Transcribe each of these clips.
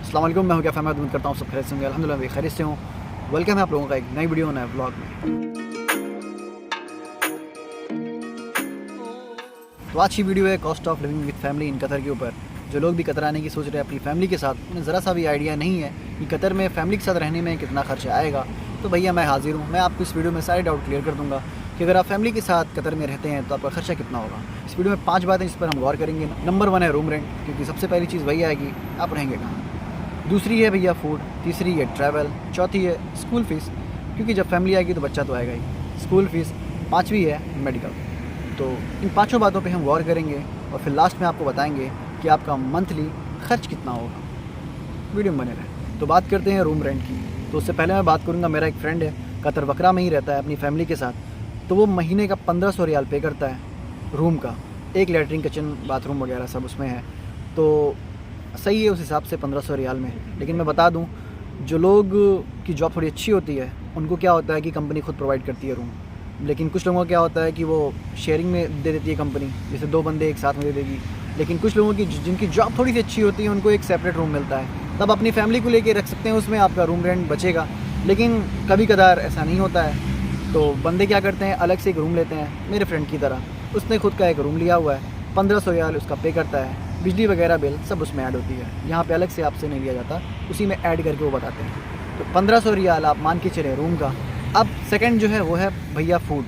अस्सलाम वालेकुम, मैं हूं क्या फैमिली, उम्मीद करता हूँ सब खैरियत से होंगे। अल्हम्दुलिल्लाह मैं खैरियत से हूँ। वेलकम है आप लोगों का एक नई वीडियो, नए व्लॉग में। तो आज की वीडियो है cost of living with family in Qatar के ऊपर। जो लोग भी कतर आने की सोच रहे हैं अपनी फैमिली के साथ, उन्हें ज़रा सा भी आइडिया नहीं है कि कतर में फैमिली के साथ रहने में कितना खर्चा आएगा, तो भैया मैं हाजिर हूँ। मैं आपको इस वीडियो में सारे डाउट क्लियर कर दूँगा कि अगर आप फैमिली के साथ कतर में रहते हैं तो आपका खर्चा कितना होगा। इस वीडियो में 5 बातें जिस पर हम गौर करेंगे। नंबर 1 है रूम रेंट, क्योंकि सबसे पहली चीज़ वही आएगी आप रहेंगे कहाँ। दूसरी है भैया फूड, तीसरी है ट्रैवल, चौथी है स्कूल फ़ीस, क्योंकि जब फैमिली आएगी तो बच्चा तो आएगा ही, स्कूल फ़ीस, पाँचवीं है मेडिकल। तो इन पाँचों बातों पे हम गौर करेंगे और फिर लास्ट में आपको बताएंगे कि आपका मंथली खर्च कितना होगा। वीडियो में बने रहें। तो बात करते हैं रूम रेंट की। तो उससे पहले मैं बात करूँगा, मेरा एक फ्रेंड है कतर वकरा में ही रहता है अपनी फैमिली के साथ। तो वो महीने का 1500 रियाल पे करता है रूम का, एक लैट्रिन किचन बाथरूम वगैरह सब उसमें है। तो सही है उस हिसाब से 1500 रियाल में। लेकिन मैं बता दूं, जो लोग की जॉब थोड़ी अच्छी होती है उनको क्या होता है कि कंपनी खुद प्रोवाइड करती है रूम। लेकिन कुछ लोगों का क्या होता है कि वो शेयरिंग में दे देती है कंपनी, जैसे 2 बंदे एक साथ में दे देगी। लेकिन कुछ लोगों की जिनकी जॉब थोड़ी सी अच्छी होती है उनको एक सेपरेट रूम मिलता है, तब अपनी फैमिली को लेके रख सकते हैं, उसमें आपका रूम रेंट बचेगा। लेकिन कभी कदार ऐसा नहीं होता है, तो बंदे क्या करते हैं अलग से एक रूम लेते हैं। मेरे फ्रेंड की तरह उसने खुद का एक रूम लिया हुआ है, 1500 रियाल उसका पे करता है, बिजली वगैरह बिल सब उसमें ऐड होती है। यहाँ पे अलग से आपसे नहीं लिया जाता, उसी में ऐड करके वो बताते हैं। तो 1500 रियाल आप मान के चले रूम का। अब सेकंड जो है वो है भैया फूड।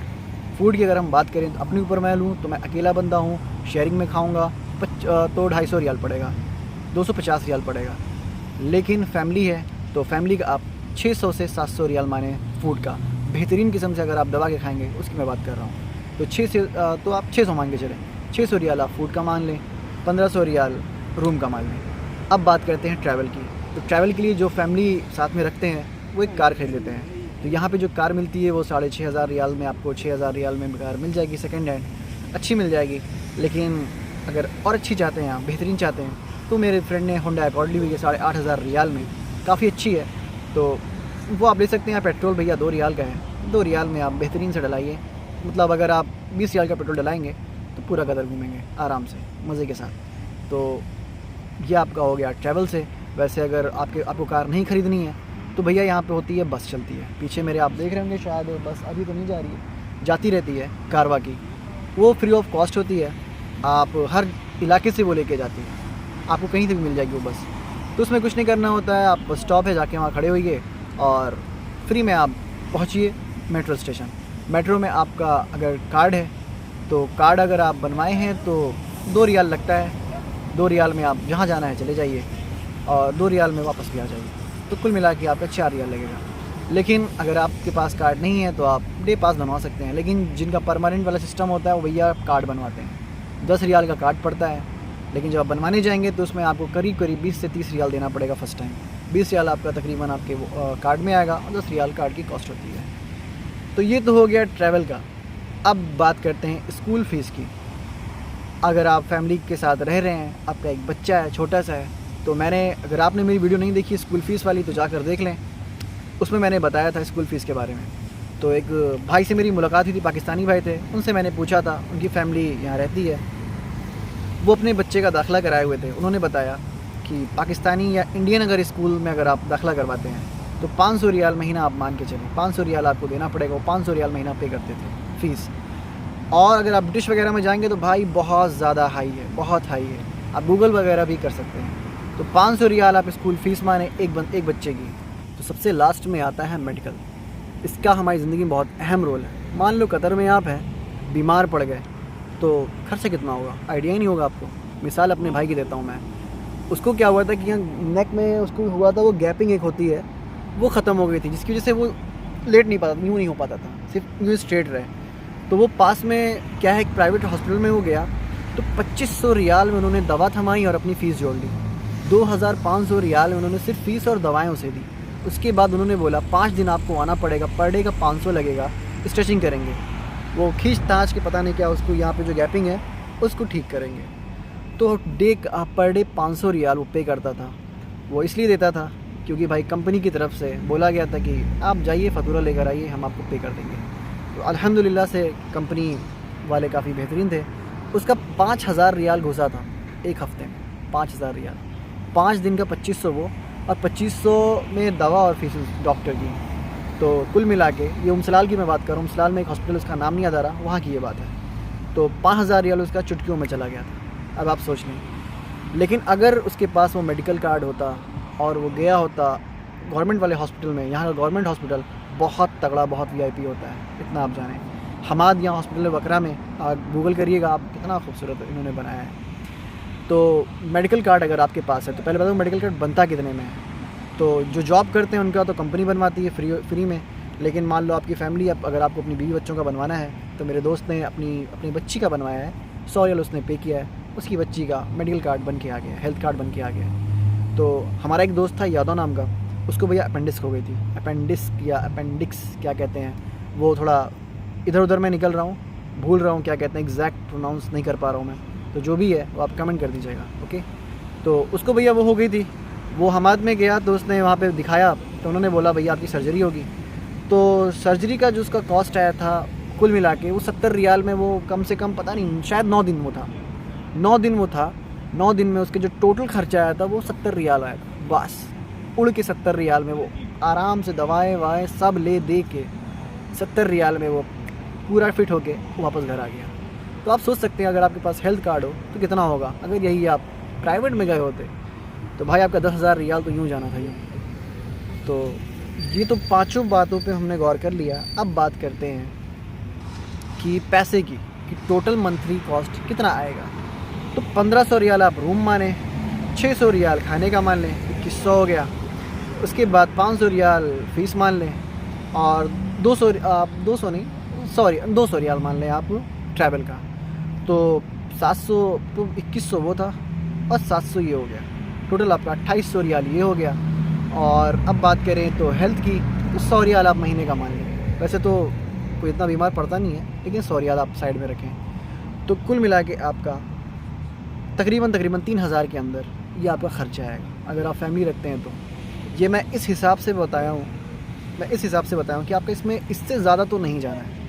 फूड की अगर हम बात करें तो अपने ऊपर मैं लूँ तो मैं अकेला बंदा हूँ, शेयरिंग में खाऊँगा तो 250 रियाल पड़ेगा, 250 रियाल पड़ेगा। लेकिन फैमिली है तो फैमिली का आप 600 से 700 रियाल माने फूड का। बेहतरीन किस्म से अगर आप दबा के खाएँगे उसकी मैं बात कर रहा हूँ। तो आप 600 मान के चलें, 600 रियाल आप फूड का मान लें, 1500 रियाल रूम का मान लें। अब बात करते हैं ट्रैवल की। तो ट्रैवल के लिए जो फैमिली साथ में रखते हैं वो एक कार खरीद लेते हैं। तो यहाँ पे जो कार मिलती है वो 6500 रियाल में, आपको 6000 रियाल में कार मिल जाएगी, सेकंड हैंड अच्छी मिल जाएगी। लेकिन अगर और अच्छी चाहते हैं आप, बेहतरीन चाहते हैं, तो मेरे फ्रेंड ने होंडा अकॉर्ड ली हुई है 8500 रियाल में, काफ़ी अच्छी है। तो वो आप ले सकते हैं। पेट्रोल भैया 2 रियाल का है, 2 रियाल में आप बेहतरीन से डलाइए। मतलब अगर आप 20 रियाल का पेट्रोल डलाएँगे तो पूरा कदर घूमेंगे आराम से, मज़े के साथ। तो ये आपका हो गया ट्रैवल से। वैसे अगर आपको कार नहीं ख़रीदनी है तो भैया यहाँ पे होती है बस चलती है। पीछे मेरे आप देख रहे होंगे शायद, बस अभी तो नहीं जा रही है, जाती रहती है कारवा की। वो फ्री ऑफ कॉस्ट होती है, आप हर इलाके से वो लेके जाती है, आपको कहीं से भी मिल जाएगी वो बस। तो उसमें कुछ नहीं करना होता है, आप स्टॉप है जाके वहाँ खड़े होइए और फ्री में आप पहुँचिए मेट्रो स्टेशन। मेट्रो में आपका अगर कार्ड है तो कार्ड अगर आप बनवाए हैं तो 2 रियाल लगता है। 2 रियाल में आप जहाँ जाना है चले जाइए और 2 रियाल में वापस भी आ जाइए। तो कुल मिला के आपका 4 रियाल लगेगा। लेकिन अगर आपके पास कार्ड नहीं है तो आप डे पास बनवा सकते हैं। लेकिन जिनका परमानेंट वाला सिस्टम होता है वो भैया कार्ड बनवाते हैं। 10 रियाल का कार्ड पड़ता है, लेकिन जब आप बनवाने जाएंगे तो उसमें आपको करीब 20 से 30 रियाल देना पड़ेगा फ़र्स्ट टाइम। 20 रियाल आपका तकरीबन आपके कार्ड में आएगा और 10 रियाल कार्ड की कॉस्ट होती है। तो ये तो हो गया ट्रैवल का। अब बात करते हैं स्कूल फ़ीस की। अगर आप फैमिली के साथ रह रहे हैं, आपका एक बच्चा है छोटा सा है, तो अगर आपने मेरी वीडियो नहीं देखी स्कूल फ़ीस वाली तो जाकर देख लें, उसमें मैंने बताया था स्कूल फ़ीस के बारे में। तो एक भाई से मेरी मुलाकात हुई थी, पाकिस्तानी भाई थे, उनसे मैंने पूछा था, उनकी फ़ैमिली यहाँ रहती है, वो अपने बच्चे का दाखिला कराए हुए थे। उन्होंने बताया कि पाकिस्तानी या इंडियन अगर स्कूल में अगर आप दाखिला करवाते हैं तो 500 रियाल महीना आप मान के चलें, 500 रियाल आपको देना पड़ेगा। वो 500 रियाल महीना पे करते थे फ़ीस। और अगर आप ब्रिटिश वगैरह में जाएंगे तो भाई बहुत ज़्यादा हाई है, बहुत हाई है। आप गूगल वगैरह भी कर सकते हैं। तो 500 रियाल आप स्कूल फ़ीस माने एक बच्चे की। तो सबसे लास्ट में आता है मेडिकल। इसका हमारी ज़िंदगी में बहुत अहम रोल है। मान लो कतर में आप हैं, बीमार पड़ गए तो खर्चा कितना होगा आइडिया ही नहीं होगा आपको। मिसाल अपने भाई की देता हूँ मैं। उसको क्या हुआ था कि यहाँ नेक में उसको हुआ था, वो गैपिंग एक होती है वो ख़त्म हो गई थी, जिसकी वजह से वो लेट नहीं पाता, यूँ नहीं हो पाता था, सिर्फ यूँ स्ट्रेट रहे। तो वो पास में क्या है एक प्राइवेट हॉस्पिटल में वो गया, तो 2500 रियाल में उन्होंने दवा थमाई और अपनी फ़ीस जोड़ ली। 2500 रियाल में उन्होंने सिर्फ फ़ीस और दवाएं उसे दी। उसके बाद उन्होंने बोला 5 दिन आपको आना पड़ेगा, पर डे का 500 लगेगा, स्ट्रेचिंग करेंगे, वो खींच ताँच के पता नहीं क्या उसको यहाँ पे जो गैपिंग है उसको ठीक करेंगे। तो पर डे 500 रियाल वो पे करता था। वो इसलिए देता था क्योंकि भाई कंपनी की तरफ से बोला गया था कि आप जाइए फ़तूरा लेकर आइए, हम आपको पे कर देंगे। तो अल्हम्दुलिल्लाह से कंपनी वाले काफ़ी बेहतरीन थे। उसका 5000 रियाल घुसा था एक हफ़्ते में, 5000 रियाल, 5 दिन का 2500 वो और 2500 में दवा और फीस डॉक्टर की। तो कुल मिला के ये उमसलाल की मैं बात कर रहा हूँ, उमसलाल में एक हॉस्पिटल, उसका नाम नहीं याद आ रहा, वहाँ की ये बात है। तो 5000 रियाल उसका चुटकियों में चला गया था। अब आप सोच लें, लेकिन अगर उसके पास वो मेडिकल कार्ड होता और वो गया होता गवर्नमेंट वाले हॉस्पिटल में, यहाँ का गवर्नमेंट हॉस्पिटल बहुत तगड़ा, बहुत VIP होता है, इतना आप जानें। हमाद यहाँ हॉस्पिटल बकरा में आप गूगल करिएगा आप, कितना खूबसूरत इन्होंने बनाया है। तो मेडिकल कार्ड अगर आपके पास है तो पहले बताओ मेडिकल कार्ड बनता कितने में है। तो जो जॉब करते हैं उनका तो कंपनी बनवाती है फ्री में, लेकिन मान लो आपकी फैमिली, अगर आपको अपनी बीवी बच्चों का बनवाना है, तो मेरे दोस्त ने अपनी बच्ची का बनवाया है, 100 रियाल उसने पे किया है, उसकी बच्ची का मेडिकल कार्ड बन के आ गया, हेल्थ कार्ड बन के आ गया। तो हमारा एक दोस्त था यादव नाम का, उसको भैया अपेंडिक्स हो गई थी, अपेंडिक्स क्या कहते हैं, वो थोड़ा इधर उधर मैं निकल रहा हूँ, भूल रहा हूँ क्या कहते हैं, एग्जैक्ट प्रोनाउंस नहीं कर पा रहा हूँ मैं, तो जो भी है वो आप कमेंट कर दीजिएगा, ओके। तो उसको भैया वो हो गई थी, वो हमाद में गया तो उसने वहाँ पे दिखाया, तो उन्होंने बोला भैया आपकी सर्जरी होगी। तो सर्जरी का जो उसका कॉस्ट आया था कुल मिला के वो 70 रियाल में, वो कम से कम पता नहीं शायद 9 दिन वो था, 9 दिन वो था, 9 दिन में उसके जो टोटल खर्चा आया था वो 70 रियाल आया था, बस उड़ के 70 रियाल में वो आराम से दवाएँ वाएँ सब ले दे के 70 रियाल में वो पूरा फिट होके वापस घर आ गया। तो आप सोच सकते हैं अगर आपके पास हेल्थ कार्ड हो तो कितना होगा, अगर यही आप प्राइवेट में गए होते तो भाई आपका 10,000 रियाल तो यूँ जाना था यूँ। तो ये तो पांचों बातों पे हमने गौर कर लिया। अब बात करते हैं कि पैसे की, कि टोटल मंथली कॉस्ट कितना आएगा। तो 1500 रियाल आप रूम माने, 600 रियाल खाने का मान लें, 2100 हो गया। उसके बाद 500 रियाल फ़ीस मान लें, और 200 रियाल मान लें आप ट्रैवल का। तो 700, तो 2100 वो था और 700 ये हो गया, टोटल आपका 2800 रियाल ये हो गया। और अब बात करें तो हेल्थ की, तो 100 रियाल आप महीने का मान लें। वैसे तो कोई इतना बीमार पड़ता नहीं है, लेकिन 100 रियाल आप साइड में रखें। तो कुल मिला के आपका तकरीबन 3000 के अंदर ये आपका खर्चा आएगा अगर आप फैमिली रखते हैं। तो ये मैं इस हिसाब से बताया हूँ कि आपका इसमें इससे ज़्यादा तो नहीं जाना है,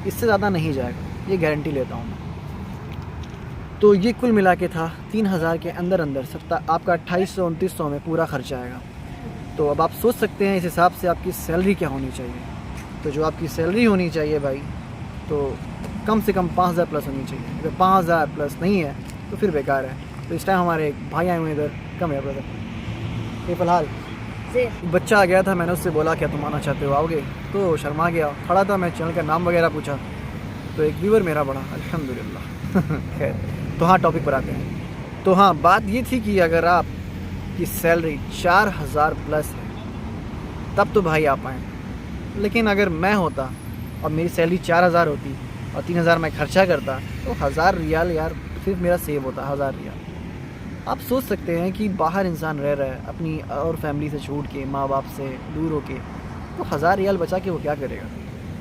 इससे ज़्यादा नहीं जाएगा, ये गारंटी लेता हूँ मैं। तो ये कुल मिला के था 3000 के अंदर आपका 2800-2900 में पूरा खर्चा आएगा। तो अब आप सोच सकते हैं इस हिसाब से आपकी सैलरी क्या होनी चाहिए। तो जो आपकी सैलरी होनी चाहिए भाई, तो कम से कम 5000 प्लस होनी चाहिए। अगर 5000 प्लस नहीं है तो फिर बेकार है। तो इस टाइम हमारे एक भाई आए हुए इधर, कम है ब्रदर, ये फ़िलहाल एक बच्चा आ गया था, मैंने उससे बोला क्या तुम आना चाहते हो, आओगे? तो शर्मा गया, खड़ा था, मैं चैनल का नाम वगैरह पूछा तो एक व्यूअर मेरा बड़ा, अल्हम्दुलिल्लाह। खैर, तो हाँ टॉपिक पर आते हैं। तो हाँ बात ये थी कि अगर आपकी सैलरी 4000 प्लस है तब तो भाई आप आएँ, लेकिन अगर मैं होता और मेरी सैलरी 4000 होती और 3000 मैं खर्चा करता तो 1000 रियाल यार सिर्फ मेरा सेव होता, 1000 रियाल। आप सोच सकते हैं कि बाहर इंसान रह रहा है अपनी और फैमिली से छूट के, माँ बाप से दूर होके, तो 1000 रियाल बचा के वो क्या करेगा?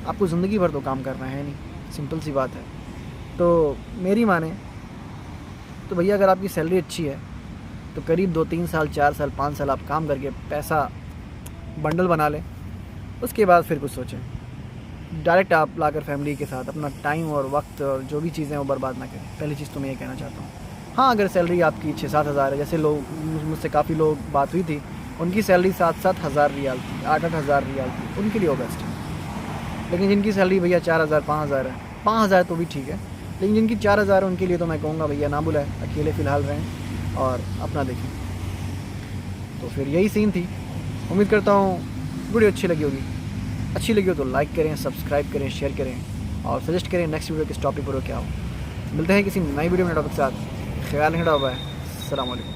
आपको ज़िंदगी भर तो काम करना है नहीं, सिंपल सी बात है। तो मेरी माने तो भैया अगर आपकी सैलरी अच्छी है तो करीब 2-3 साल, 4 साल, 5 साल आप काम करके पैसा बंडल बना लें, उसके बाद फिर कुछ सोचें। डायरेक्ट आप लाकर फैमिली के साथ अपना टाइम और वक्त और जो भी चीज़ें वो बर्बाद ना करें। पहली चीज़ तो मैं ये कहना चाहता हूँ। हाँ अगर सैलरी आपकी 6-7 हज़ार है, जैसे लोग मुझसे काफ़ी लोग बात हुई थी, उनकी सैलरी 7-7 हज़ार रियाल थी, 8-8 हज़ार रियाल थी, उनके लिए बेस्ट है। लेकिन जिनकी सैलरी भैया 4000, 5000 है, 5000 तो भी ठीक है, लेकिन जिनकी 4000 है उनके लिए तो मैं कहूँगा भैया ना बुलाएं, अकेले फ़िलहाल रहें और अपना देखें। तो फिर यही सीन थी। उम्मीद करता हूँ वीडियो अच्छी लगी होगी। अच्छी लगी हो तो लाइक करें, सब्सक्राइब करें, शेयर करें और सजेस्ट करें नेक्स्ट वीडियो किस टॉपिक पर हो क्या हो। मिलते हैं किसी नई वीडियो में टॉपिक के साथ। ख्याल रखना, बाय, अस्सलाम वालेकुम।